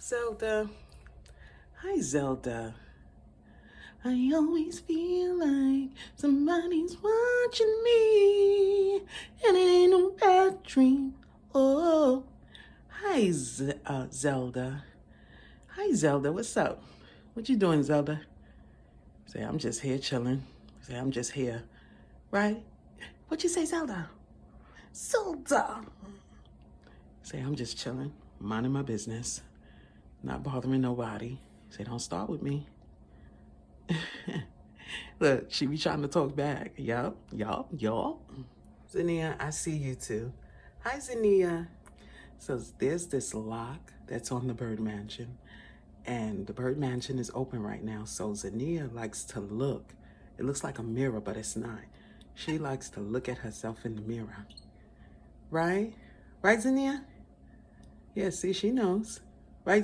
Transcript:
Zelda. Hi, Zelda. I always feel like somebody's watching me, and it ain't no bad dream. Oh, hi, Zelda. Hi, Zelda. What's up? What you doing, Zelda? Say, I'm just here chilling. Say, I'm just here. Right? What you say, Zelda? Zelda. Say, I'm just chilling, minding my business, not bothering nobody. Say, don't start with me. Look, she be trying to talk back. Yup. Zania, I see you too. Hi, Zania. So there's this lock that's on the Bird Mansion, and the Bird Mansion is open right now. So Zania likes to look. It looks like a mirror, but it's not. She likes to look at herself in the mirror. Right? Right, Zania? Yeah, see, she knows. Right, Zania?